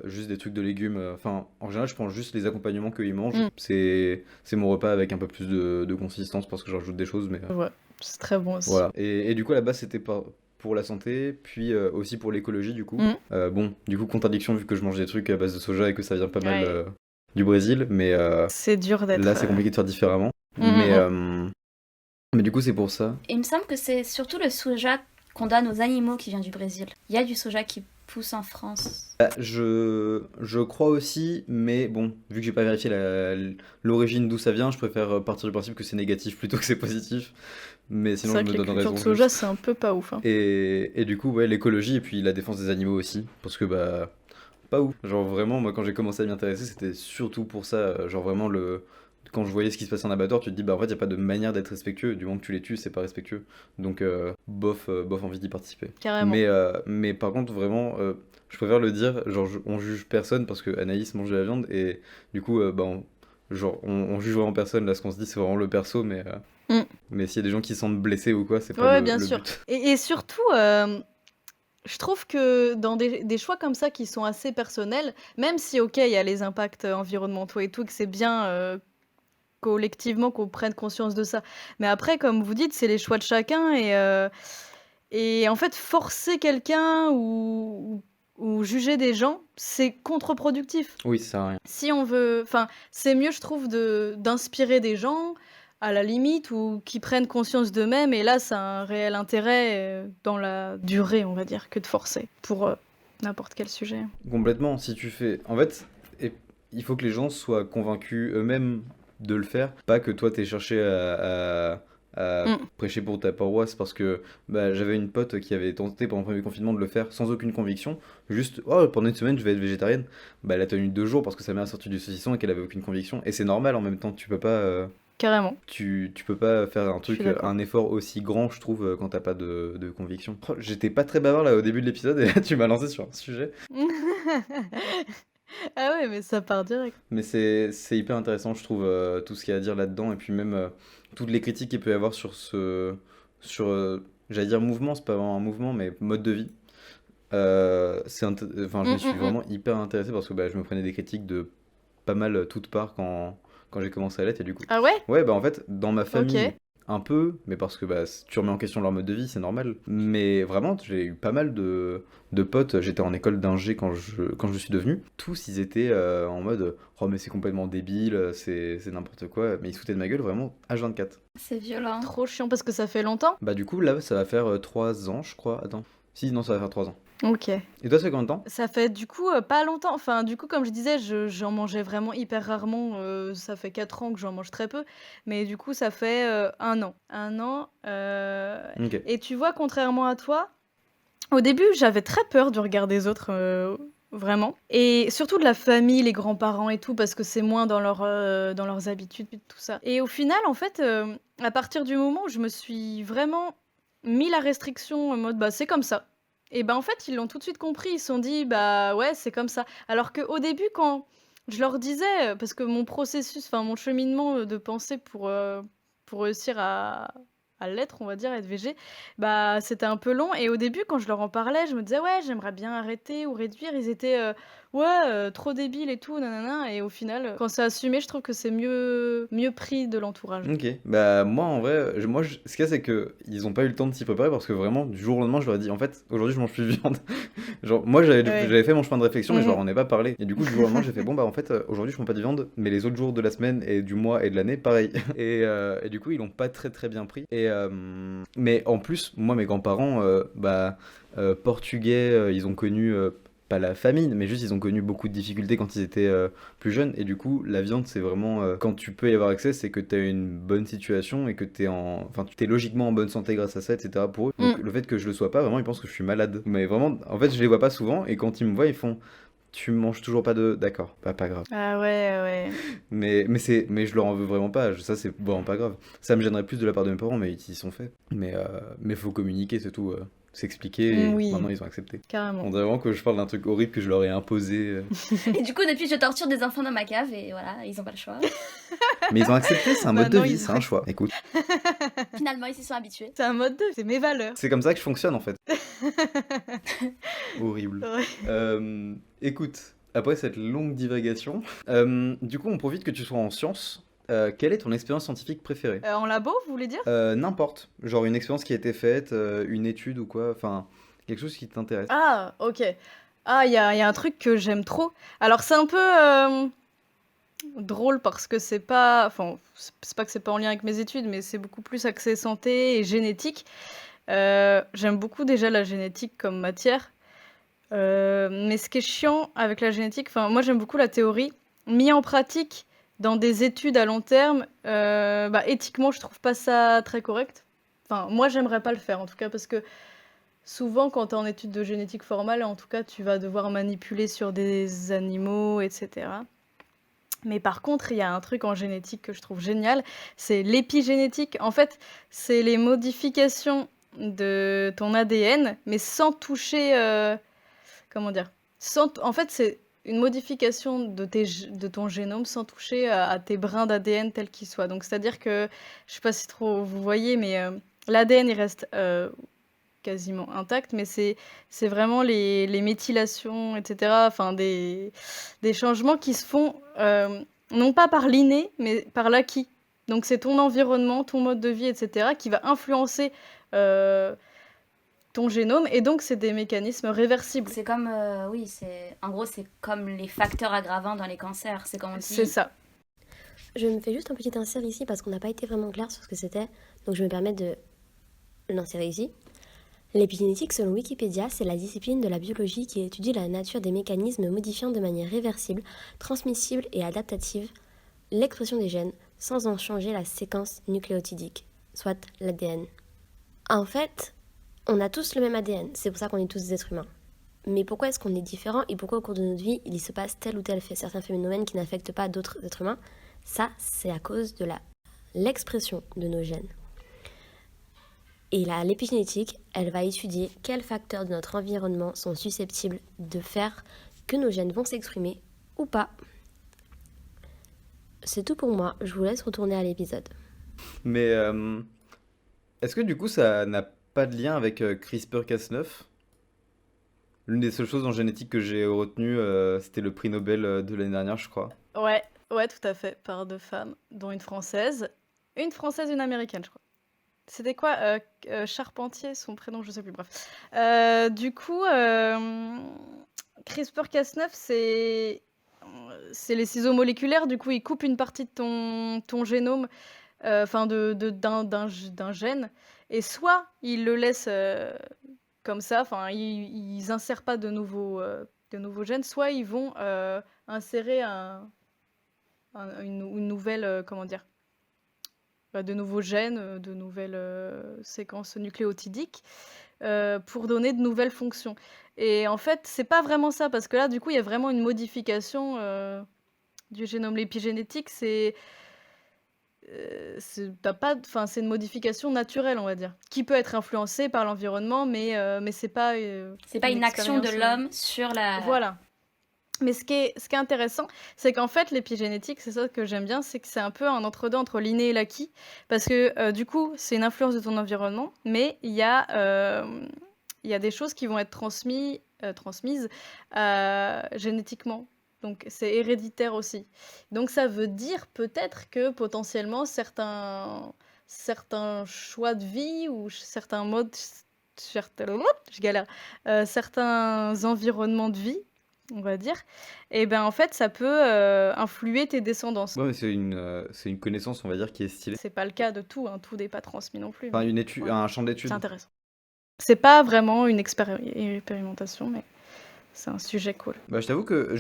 juste des trucs de légumes. Enfin, en général, je prends juste les accompagnements qu'ils mangent. Mm. C'est mon repas avec un peu plus de consistance parce que je rajoute des choses, mais Ouais, c'est très bon aussi. voilà. Et du coup, à la base, c'était pour la santé, puis aussi pour l'écologie, du coup. Mm. Bon, du coup, contradiction vu que je mange des trucs à base de soja et que ça vient pas mal Ouais. du Brésil, mais C'est dur d'être. là, c'est compliqué de faire différemment. Mm, Mais du coup, c'est pour ça. Et il me semble que c'est surtout le soja qu'on donne aux animaux qui vient du Brésil. Il y a du soja qui pousse en France. Bah, je crois aussi, mais bon, vu que j'ai pas vérifié l'origine d'où ça vient, je préfère partir du principe que c'est négatif plutôt que c'est positif. Mais C'est sinon, vrai je que me les donne cultures raison de soja, juste. c'est un peu pas ouf. Hein. Et du coup, ouais, l'écologie et puis la défense des animaux aussi. Parce que, bah, pas ouf. Genre, vraiment, moi, quand j'ai commencé à m'y intéresser, c'était surtout pour ça. Genre, vraiment, quand je voyais ce qui se passait en abattoir, tu te dis, bah, en fait, il n'y a pas de manière d'être respectueux. Du moment que tu les tues, c'est pas respectueux. Donc, bof envie d'y participer. Carrément. Mais par contre, vraiment, je préfère le dire, genre, on juge personne parce que Anaïs mange de la viande. Et du coup, bah, on juge vraiment personne. Là, ce qu'on se dit, c'est vraiment le perso. Mm. Mais s'il y a des gens qui se sentent blessés ou quoi, c'est pas Ouais, le bien le sûr. but. Et surtout, je trouve que dans des choix comme ça qui sont assez personnels, même si, ok, il y a les impacts environnementaux et tout, que c'est bien collectivement qu'on prenne conscience de ça. Mais après, comme vous dites, c'est les choix de chacun et en fait, forcer quelqu'un ou juger des gens, c'est contre-productif. Oui, ça sert à rien. Si on veut, enfin, c'est mieux, je trouve, d'inspirer des gens, à la limite, ou qui prennent conscience d'eux-mêmes, et là, ça a un réel intérêt dans la durée, on va dire, que de forcer pour n'importe quel sujet. Complètement, si tu fais... En fait, il faut que les gens soient convaincus eux-mêmes de le faire, pas que toi t'aies cherché à Mm. prêcher pour ta paroisse, parce que bah, j'avais une pote qui avait tenté pendant le premier confinement de le faire sans aucune conviction, juste, oh, pendant une semaine je vais être végétarienne. Bah, elle a tenu 2 jours parce que sa mère a sorti du saucisson et qu'elle avait aucune conviction, et c'est normal en même temps, tu peux pas... Carrément. Tu peux pas faire un Je suis truc, d'accord. un effort aussi grand, je trouve, quand t'as pas de conviction. Oh, j'étais pas très bavard là au début de l'épisode et là tu m'as lancé sur un sujet. Ah ouais, mais ça part direct. Mais c'est hyper intéressant, je trouve, tout ce qu'il y a à dire là-dedans et puis même toutes les critiques qu'il peut y avoir j'allais dire mouvement, c'est pas vraiment un mouvement, mais mode de vie. Enfin, je me suis vraiment hyper intéressé parce que bah, je me prenais des critiques de pas mal toutes parts quand j'ai commencé à l'être et du coup. Ah ouais? Ouais, bah en fait, dans ma famille, Ok. un peu, mais parce que bah, tu remets en question leur mode de vie, c'est normal. Mais vraiment, j'ai eu pas mal de potes. J'étais en école d'ingé quand je suis devenu. Tous, ils étaient en mode oh, mais c'est complètement débile, c'est n'importe quoi. Mais ils se foutaient de ma gueule vraiment H24. C'est violent. Trop chiant parce que ça fait longtemps. Bah, du coup, là, ça va faire 3 ans, je crois. Attends. Si, non, ça va faire 3 ans. Ok. Et toi, ça fait combien de temps? Ça fait du coup pas longtemps. Enfin, du coup, comme je disais, j'en mangeais vraiment hyper rarement. Ça fait 4 ans que j'en mange très peu. Mais du coup, ça fait 1 an. 1 an. Ok. Et tu vois, contrairement à toi, au début, j'avais très peur du regard des autres. Vraiment. Et surtout de la famille, les grands-parents et tout, parce que c'est moins dans leurs habitudes, tout ça. Et au final, en fait, à partir du moment où je me suis vraiment mis la restriction en mode, bah, c'est comme ça. Et ben en fait, ils l'ont tout de suite compris. Ils se sont dit, bah ouais, c'est comme ça. Alors qu'au début, quand je leur disais, parce que mon processus, enfin mon cheminement de pensée pour réussir à l'être, on va dire, être végé, bah c'était un peu long. Et au début, quand je leur en parlais, je me disais, ouais, j'aimerais bien arrêter ou réduire. Ils étaient, trop débile et tout, nanana. Et au final, quand c'est assumé, je trouve que c'est mieux pris de l'entourage. Ok, bah moi en vrai, ce qu'il y a c'est que ils ont pas eu le temps de s'y préparer parce que vraiment du jour au lendemain je leur ai dit en fait aujourd'hui je mange plus de viande. Genre moi j'avais fait mon chemin de réflexion mais je leur en ai pas parlé. Et du coup du jour au lendemain j'ai fait bon bah en fait aujourd'hui je mange pas de viande mais les autres jours de la semaine et du mois et de l'année pareil. Et du coup ils l'ont pas très très bien pris. Mais en plus moi mes grands-parents portugais ils ont connu pas la famine, mais juste ils ont connu beaucoup de difficultés quand ils étaient plus jeunes. Et du coup, la viande, c'est vraiment quand tu peux y avoir accès, c'est que tu as une bonne situation et que tu es logiquement en bonne santé grâce à ça, etc. pour eux. Donc le fait que je le sois pas, vraiment, ils pensent que je suis malade. Mais vraiment, en fait, je les vois pas souvent et quand ils me voient, ils font. Tu manges toujours pas de. D'accord, pas grave. Ah ouais. Mais je leur en veux vraiment pas, ça c'est vraiment pas grave. Ça me gênerait plus de la part de mes parents, mais ils y sont faits. Mais faut communiquer, c'est tout. S'expliquer et Oui. maintenant ils ont accepté. Carrément. On dirait vraiment que je parle d'un truc horrible que je leur ai imposé. Et du coup, depuis, je torture des enfants dans ma cave et voilà, ils ont pas le choix. Mais ils ont accepté, c'est un mode Bah de non, vie, c'est un choix. Écoute, Finalement, ils s'y sont habitués. C'est un mode de vie, c'est mes valeurs. c'est comme ça que je fonctionne en fait. Horrible. Ouais. Écoute, après cette longue divagation, du coup on profite que tu sois en sciences. Quelle est ton expérience scientifique préférée? En labo, vous voulez dire? N'importe. Genre une expérience qui a été faite, une étude ou quoi. Enfin, quelque chose qui t'intéresse. Ah, ok. Ah, il y a un truc que j'aime trop. Alors, c'est un peu drôle parce que c'est pas... Enfin, c'est pas que c'est pas en lien avec mes études, mais c'est beaucoup plus axé santé et génétique. J'aime beaucoup déjà la génétique comme matière. Mais ce qui est chiant avec la génétique, enfin, moi j'aime beaucoup la théorie. Mis en pratique dans des études à long terme, éthiquement, je trouve pas ça très correct. Enfin, moi, j'aimerais pas le faire, en tout cas, parce que souvent, quand tu es en études de génétique formelle, en tout cas, tu vas devoir manipuler sur des animaux, etc. Mais par contre, il y a un truc en génétique que je trouve génial, c'est l'épigénétique. En fait, c'est les modifications de ton ADN, mais sans toucher... comment dire? En fait, c'est une modification de ton génome sans toucher à tes brins d'ADN tels qu'ils soient. Donc, c'est-à-dire que, je sais pas si trop vous voyez, mais l'ADN, il reste quasiment intact, mais c'est vraiment les méthylations, etc., enfin, des changements qui se font non pas par l'inné, mais par l'acquis. Donc, c'est ton environnement, ton mode de vie, etc., qui va influencer ton génome, et donc c'est des mécanismes réversibles. C'est comme, en gros, c'est comme les facteurs aggravants dans les cancers. C'est comme on dit. C'est ça. Je me fais juste un petit insert ici parce qu'on n'a pas été vraiment clair sur ce que c'était, donc je me permets de l'insérer ici. L'épigénétique, selon Wikipédia, c'est la discipline de la biologie qui étudie la nature des mécanismes modifiant de manière réversible, transmissible et adaptative l'expression des gènes sans en changer la séquence nucléotidique, soit l'ADN. En fait, on a tous le même ADN, c'est pour ça qu'on est tous des êtres humains. Mais pourquoi est-ce qu'on est différents et pourquoi au cours de notre vie, il se passe tel ou tel fait, certains phénomènes qui n'affectent pas d'autres êtres humains? Ça, c'est à cause de l'expression de nos gènes. Et l'épigénétique, elle va étudier quels facteurs de notre environnement sont susceptibles de faire que nos gènes vont s'exprimer ou pas. C'est tout pour moi, je vous laisse retourner à l'épisode. Mais est-ce que du coup ça n'a pas de lien avec CRISPR-Cas9? L'une des seules choses en génétique que j'ai retenues, c'était le prix Nobel de l'année dernière, je crois. Ouais, tout à fait, par 2 femmes, dont une française, une américaine, je crois. C'était quoi Charpentier, son prénom, je sais plus, bref. Du coup, CRISPR-Cas9, c'est les ciseaux moléculaires, du coup, ils coupent une partie de ton génome, enfin d'un gène, et soit ils le laissent comme ça, enfin ils insèrent pas de nouveaux gènes, soit ils vont insérer une nouvelle, comment dire, de nouveaux gènes, de nouvelles séquences nucléotidiques pour donner de nouvelles fonctions. Et en fait, c'est pas vraiment ça, parce que là, du coup, il y a vraiment une modification du génome. L'épigénétique, c'est une modification naturelle, on va dire, qui peut être influencée par l'environnement, mais c'est pas une action de l'homme sur la... Voilà. Mais ce qui est intéressant, c'est qu'en fait, l'épigénétique, c'est ça que j'aime bien, c'est que c'est un peu un entre-deux entre l'inné et l'acquis, parce que du coup, c'est une influence de ton environnement, mais il y a il y a des choses qui vont être transmises génétiquement. Donc c'est héréditaire aussi. Donc ça veut dire peut-être que potentiellement certains choix de vie ou certains modes, je galère, certains environnements de vie, on va dire, et ben en fait ça peut influer tes descendances. Ouais, mais c'est une connaissance, on va dire, qui est stylée. C'est pas le cas de tout, hein, tout n'est pas transmis non plus. Enfin, Mais une étude, ouais, un champ c'est d'études. intéressant. C'est pas vraiment une expérimentation, mais c'est un sujet cool. Bah, je t'avoue que,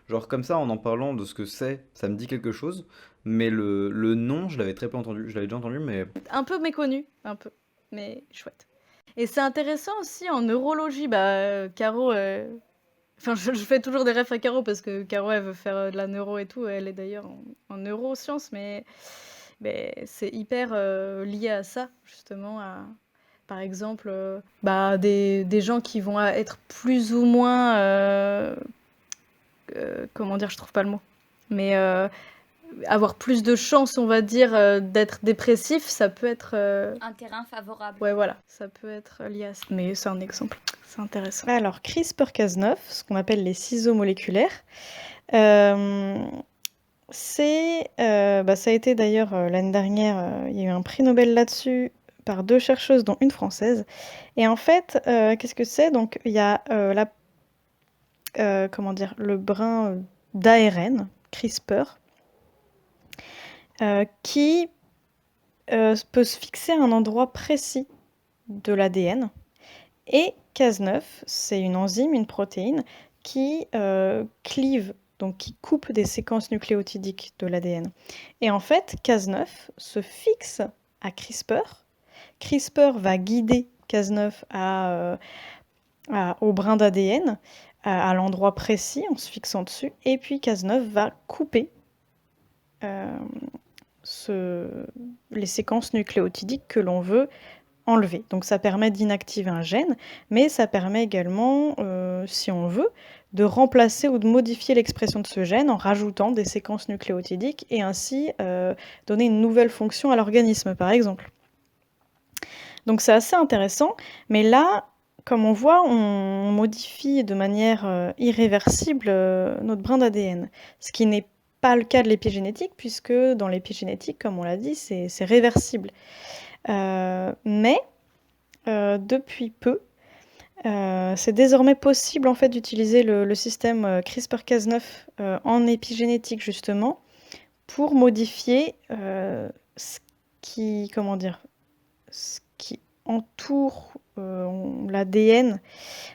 genre comme ça, en parlant de ce que c'est, ça me dit quelque chose, mais le nom, je l'avais très peu entendu. Je l'avais déjà entendu, mais Un peu méconnu, un peu, mais chouette. Et c'est intéressant aussi en neurologie, bah Caro, enfin je fais toujours des refs à Caro parce que Caro elle veut faire de la neuro et tout, elle est d'ailleurs en neurosciences, mais c'est hyper lié à ça, justement, par exemple, bah, des gens qui vont être plus ou moins, comment dire, je trouve pas le mot, mais avoir plus de chances, on va dire, d'être dépressif, ça peut être... Un terrain favorable. Ouais, voilà, ça peut être lié à ça. Mais c'est un exemple, c'est intéressant. Alors, CRISPR-Cas9, ce qu'on appelle les ciseaux moléculaires, ça a été d'ailleurs l'année dernière, il y a eu un prix Nobel là-dessus par 2 chercheuses, dont une française. Et en fait, qu'est-ce que c'est? Donc, il y a le brin d'ARN, CRISPR, qui peut se fixer à un endroit précis de l'ADN. Et Cas9, c'est une enzyme, une protéine, qui clive, donc qui coupe des séquences nucléotidiques de l'ADN. Et en fait, Cas9 se fixe à CRISPR. CRISPR va guider Cas9 au brin d'ADN, à l'endroit précis, en se fixant dessus. Et puis Cas9 va couper les séquences nucléotidiques que l'on veut enlever. Donc ça permet d'inactiver un gène, mais ça permet également, si on veut, de remplacer ou de modifier l'expression de ce gène en rajoutant des séquences nucléotidiques et ainsi donner une nouvelle fonction à l'organisme, par exemple. Donc c'est assez intéressant, mais là, comme on voit, on modifie de manière irréversible notre brin d'ADN, ce qui n'est pas le cas de l'épigénétique, puisque dans l'épigénétique, comme on l'a dit, c'est réversible. Mais depuis peu, c'est désormais possible en fait d'utiliser le système CRISPR-Cas9 en épigénétique justement pour modifier ce qui entoure l'ADN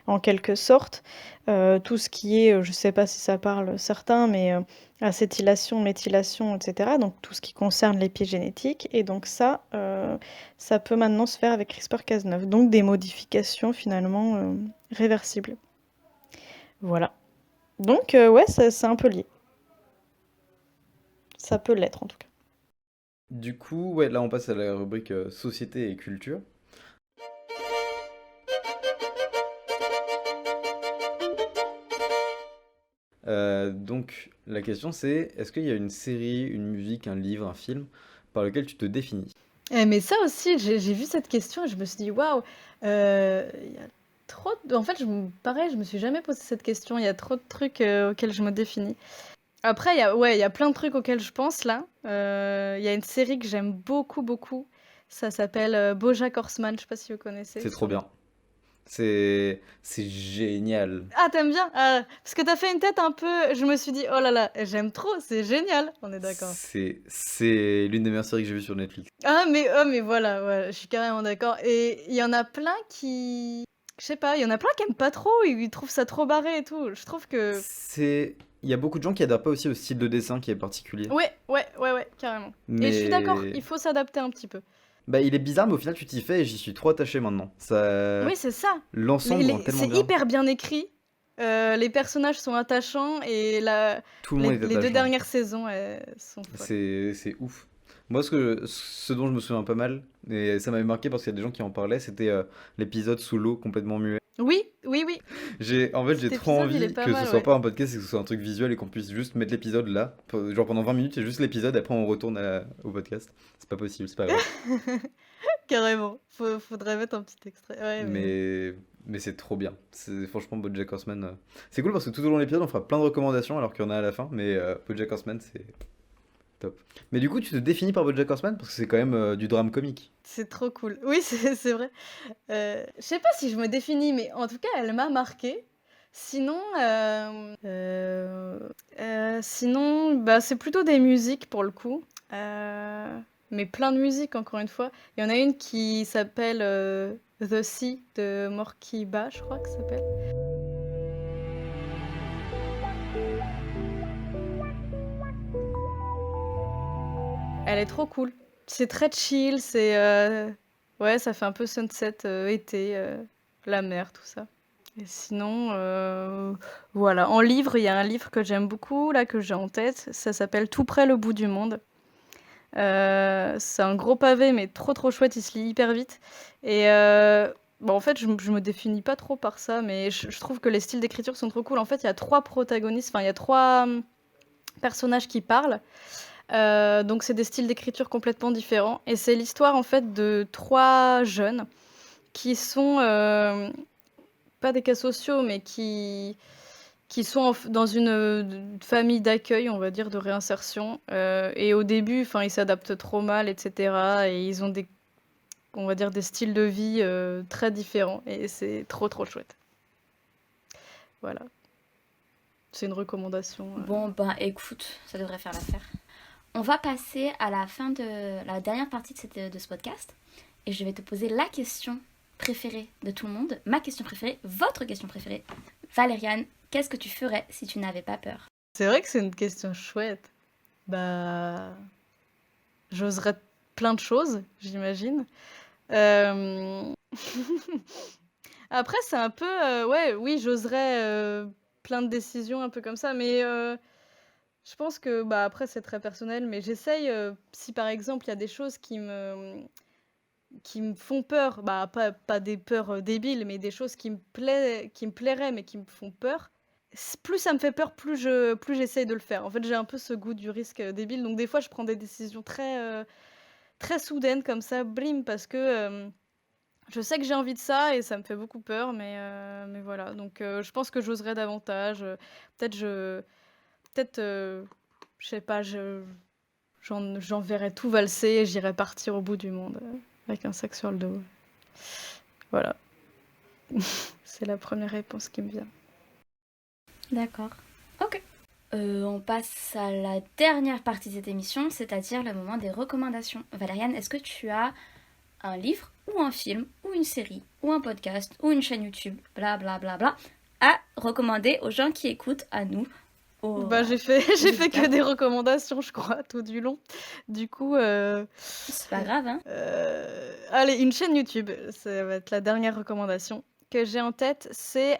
en quelque sorte, tout ce qui est, je ne sais pas si ça parle certains, mais acétylation, méthylation, etc. Donc tout ce qui concerne l'épigénétique. Et donc ça peut maintenant se faire avec CRISPR-Cas9. Donc des modifications finalement réversibles. Voilà. Donc ouais, c'est un peu lié. Ça peut l'être en tout cas. du coup, ouais, là on passe à la rubrique société et culture. Donc la question c'est, est-ce qu'il y a une série, une musique, un livre, un film par lequel tu te définis? Mais ça aussi, j'ai vu cette question et je me suis dit, waouh, il y a trop en fait, pareil, je me suis jamais posé cette question, il y a trop de trucs auxquels je me définis. Après, il y a plein de trucs auxquels je pense là. Il y a une série que j'aime beaucoup, beaucoup. Ça s'appelle BoJack Horseman, je sais pas si vous connaissez. C'est trop bien. C'est génial. Ah, t'aimes bien? Ah, parce que t'as fait une tête un peu. Je me suis dit, oh là là, j'aime trop, c'est génial. On est d'accord. C'est l'une des meilleures séries que j'ai vues sur Netflix. Ah, mais voilà, ouais, je suis carrément d'accord. Et il y en a plein qui. Je sais pas, il y en a plein qui aiment pas trop, ils trouvent ça trop barré et tout. Je trouve que. Il y a beaucoup de gens qui adhèrent pas aussi au style de dessin qui est particulier. Ouais, carrément. Mais... Et je suis d'accord, il faut s'adapter un petit peu. Bah, il est bizarre, mais au final, tu t'y fais et j'y suis trop attaché maintenant. Oui, c'est ça. L'ensemble rend tellement C'est bien. hyper bien écrit. Les personnages sont attachants et Tout le monde est les 2 attachant. dernières saisons sont folles. C'est ouf. Moi, ce dont je me souviens pas mal, et ça m'avait marqué parce qu'il y a des gens qui en parlaient, c'était l'épisode sous l'eau complètement muet. Oui. J'ai Cet trop épisode, il envie est pas que mal, ce soit ouais. pas un podcast et que ce soit un truc visuel et qu'on puisse juste mettre l'épisode là. Genre pendant 20 minutes, il y a juste l'épisode, après on retourne au podcast. C'est pas possible, c'est pas grave. Carrément. Faudrait mettre un petit extrait. Ouais, Mais c'est trop bien. Franchement, BoJack Horseman. C'est cool parce que tout au long de l'épisode, on fera plein de recommandations alors qu'il y en a à la fin. Mais BoJack Horseman, c'est top. Mais du coup, tu te définis par BoJack Horseman parce que c'est quand même du drame comique. c'est trop cool. Oui, c'est vrai. Je sais pas si je me définis, mais en tout cas, elle m'a marqué. Sinon, sinon, bah, c'est plutôt des musiques pour le coup. Mais plein de musiques, encore une fois. Il y en a une qui s'appelle The Sea de Morkiba, je crois que ça s'appelle. Elle est trop cool. C'est très chill, ouais, ça fait un peu sunset, été, la mer, tout ça. Et sinon, voilà. En livre, il y a un livre que j'aime beaucoup, là, que j'ai en tête. Ça s'appelle Tout près le bout du monde. C'est un gros pavé, mais trop trop chouette, il se lit hyper vite. Et en fait, je me définis pas trop par ça, mais je trouve que les styles d'écriture sont trop cool. En fait, il y a 3 protagonistes, enfin, il y a 3 personnages qui parlent. Donc c'est des styles d'écriture complètement différents. Et c'est l'histoire en fait de 3 jeunes qui sont pas des cas sociaux, mais qui sont dans une famille d'accueil, on va dire, de réinsertion. Et au début, ils s'adaptent trop mal, etc. Et ils ont on va dire, des styles de vie très différents. Et c'est trop trop chouette. Voilà. C'est une recommandation. Bon, ben écoute, ça devrait faire l'affaire. On va passer à la fin de la dernière partie de ce podcast. Et je vais te poser la question préférée de tout le monde. Ma question préférée, votre question préférée. Valériane, qu'est-ce que tu ferais si tu n'avais pas peur? C'est vrai que c'est une question chouette. Bah, j'oserais plein de choses, j'imagine. Après, c'est un peu... oui, j'oserais plein de décisions un peu comme ça, mais je pense que, bah, après, c'est très personnel, mais j'essaye, si par exemple, il y a des choses qui me font peur, bah, pas des peurs débiles, mais des choses qui me plairaient, mais qui me font peur, plus ça me fait peur, plus j'essaye de le faire. En fait, j'ai un peu ce goût du risque débile, donc des fois, je prends des décisions très, très soudaines comme ça, blim, parce que je sais que j'ai envie de ça et ça me fait beaucoup peur, mais voilà. Donc, je pense que j'oserais davantage. Peut-être, je sais pas, j'enverrais tout valser et j'irais partir au bout du monde avec un sac sur le dos. Voilà. C'est la première réponse qui me vient. D'accord. Ok. On passe à la dernière partie de cette émission, c'est-à-dire le moment des recommandations. Valériane, est-ce que tu as un livre ou un film ou une série ou un podcast ou une chaîne YouTube, blablabla, à recommander aux gens qui écoutent, à nous? Bah, j'ai fait que des recommandations, je crois, tout du long. Du coup, c'est pas grave, hein. Allez, une chaîne YouTube, ça va être la dernière recommandation que j'ai en tête. C'est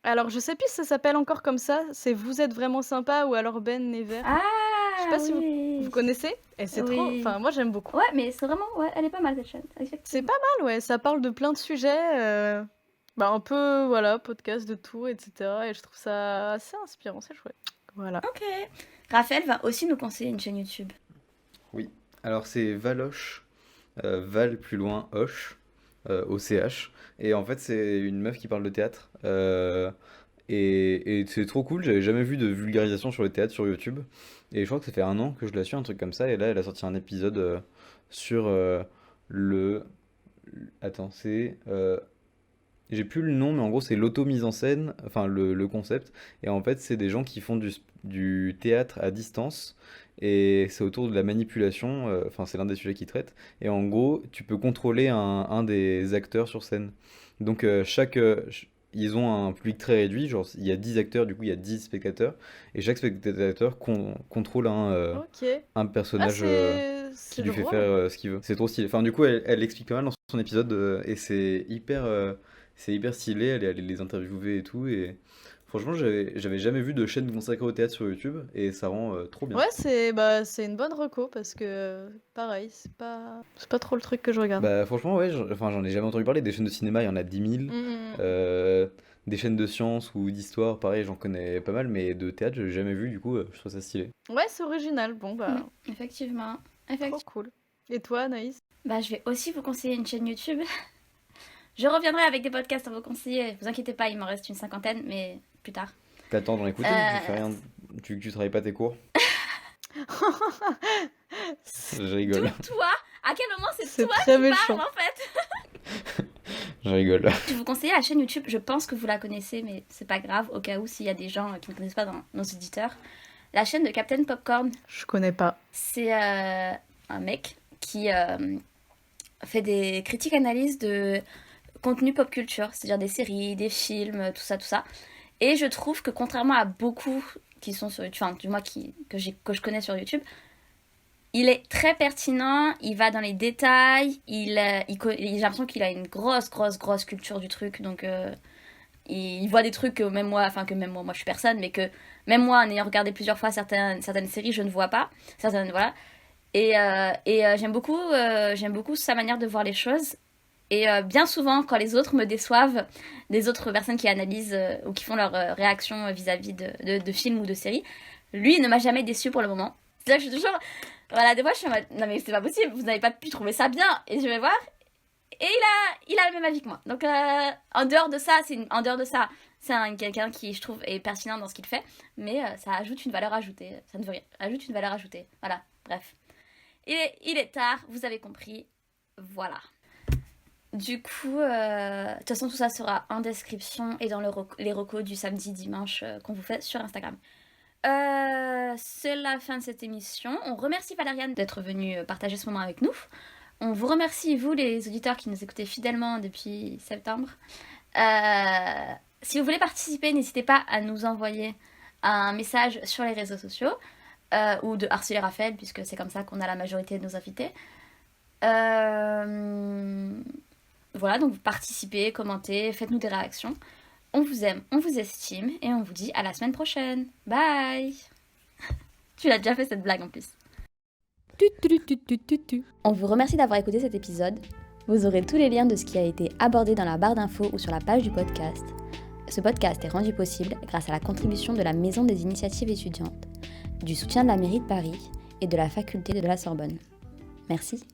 alors je sais plus si ça s'appelle encore comme ça. C'est Vous êtes vraiment sympa ou alors Ben Never. Ah, je sais pas si oui. vous connaissez. Et c'est trop. Enfin, moi j'aime beaucoup. Ouais, mais c'est vraiment, ouais, elle est pas mal cette chaîne. C'est pas mal, ouais. Ça parle de plein de sujets. Bah, un peu, voilà, podcast de tout, etc. Et je trouve ça assez inspirant, c'est chouette. Voilà. Ok. Raphaël va aussi nous conseiller une chaîne YouTube. Oui. Alors c'est Valoche, Val plus loin, Hoche, OCH. Et en fait c'est une meuf qui parle de théâtre. Et c'est trop cool, j'avais jamais vu de vulgarisation sur le théâtre sur YouTube. Et je crois que ça fait 1 an que je la suis, un truc comme ça. Et là elle a sorti un épisode sur le... Attends, c'est... J'ai plus le nom, mais en gros, c'est l'auto-mise en scène, enfin le concept. Et en fait, c'est des gens qui font du théâtre à distance. Et c'est autour de la manipulation, enfin, c'est l'un des sujets qu'ils traitent. Et en gros, tu peux contrôler un des acteurs sur scène. Donc, ils ont un public très réduit, genre il y a 10 acteurs, du coup il y a 10 spectateurs. Et chaque spectateur contrôle Ok. un personnage qui lui fait drôle. faire ce qu'il veut. C'est trop stylé. Enfin, du coup, elle explique pas mal dans son épisode et c'est hyper stylé. Elle est allée les interviewer et tout. Et franchement, j'avais jamais vu de chaîne consacrée au théâtre sur YouTube et ça rend trop bien. Ouais, c'est une bonne reco parce que, pareil, c'est pas trop le truc que je regarde. Bah, franchement, ouais, j'en ai jamais entendu parler. Des chaînes de cinéma, il y en a 10 000. Des chaînes de sciences ou d'histoire, pareil, j'en connais pas mal, mais de théâtre, j'ai jamais vu, du coup, je trouve ça stylé. Ouais, c'est original. Bon, bah, Effectivement. trop cool. Et toi, Anaïs? Bah, je vais aussi vous conseiller une chaîne YouTube. Je reviendrai avec des podcasts à vous conseiller. Vous inquiétez pas, il m'en reste une 50aine, mais plus tard. T'attends d'en écouter, tu fais rien. Tu travailles pas tes cours. Je rigole. Toi, à quel moment c'est C'est toi très qui méchant. parles en fait? Je rigole. Je vais vous conseiller la chaîne YouTube, je pense que vous la connaissez, mais c'est pas grave, au cas où s'il y a des gens qui ne connaissent pas dans nos éditeurs. La chaîne de Captain Popcorn, Je connais pas. c'est un mec qui fait des critiques analyses de contenu pop culture, c'est-à-dire des séries, des films, tout ça. Et je trouve que contrairement à beaucoup qui sont sur YouTube, enfin du moins que je connais sur YouTube, il est très pertinent, il va dans les détails, j'ai l'impression qu'il a une grosse culture du truc, donc il voit des trucs que même moi je suis personne, mais que même moi en ayant regardé plusieurs fois certaines séries, je ne vois pas, voilà. Et j'aime beaucoup sa manière de voir les choses. Et bien souvent, quand les autres me déçoivent, des autres personnes qui analysent ou qui font leur réaction vis-à-vis de films ou de séries, lui ne m'a jamais déçu pour le moment. C'est-à-dire que je suis toujours... Voilà, des fois je suis en mode, non mais c'est pas possible, vous n'avez pas pu trouver ça bien. Et je vais voir, et il a le même avis que moi. Donc en dehors de ça, c'est quelqu'un qui, je trouve, est pertinent dans ce qu'il fait, mais ça ajoute une valeur ajoutée. Ça ne veut rien, ajoute une valeur ajoutée. Voilà, bref. Il est tard, vous avez compris. Voilà. Du coup, de toute façon, tout ça sera en description et dans les recos du samedi, dimanche qu'on vous fait sur Instagram. C'est la fin de cette émission. On remercie Valériane d'être venue partager ce moment avec nous. On vous remercie, vous, les auditeurs qui nous écoutez fidèlement depuis septembre. Si vous voulez participer, n'hésitez pas à nous envoyer un message sur les réseaux sociaux ou de harceler Raphaël, puisque c'est comme ça qu'on a la majorité de nos invités. Voilà, donc vous participez, commentez, faites-nous des réactions. On vous aime, on vous estime et on vous dit à la semaine prochaine. Bye. Tu l'as déjà fait cette blague en plus. On vous remercie d'avoir écouté cet épisode. Vous aurez tous les liens de ce qui a été abordé dans la barre d'infos ou sur la page du podcast. Ce podcast est rendu possible grâce à la contribution de la Maison des Initiatives Étudiantes, du soutien de la mairie de Paris et de la faculté de la Sorbonne. Merci.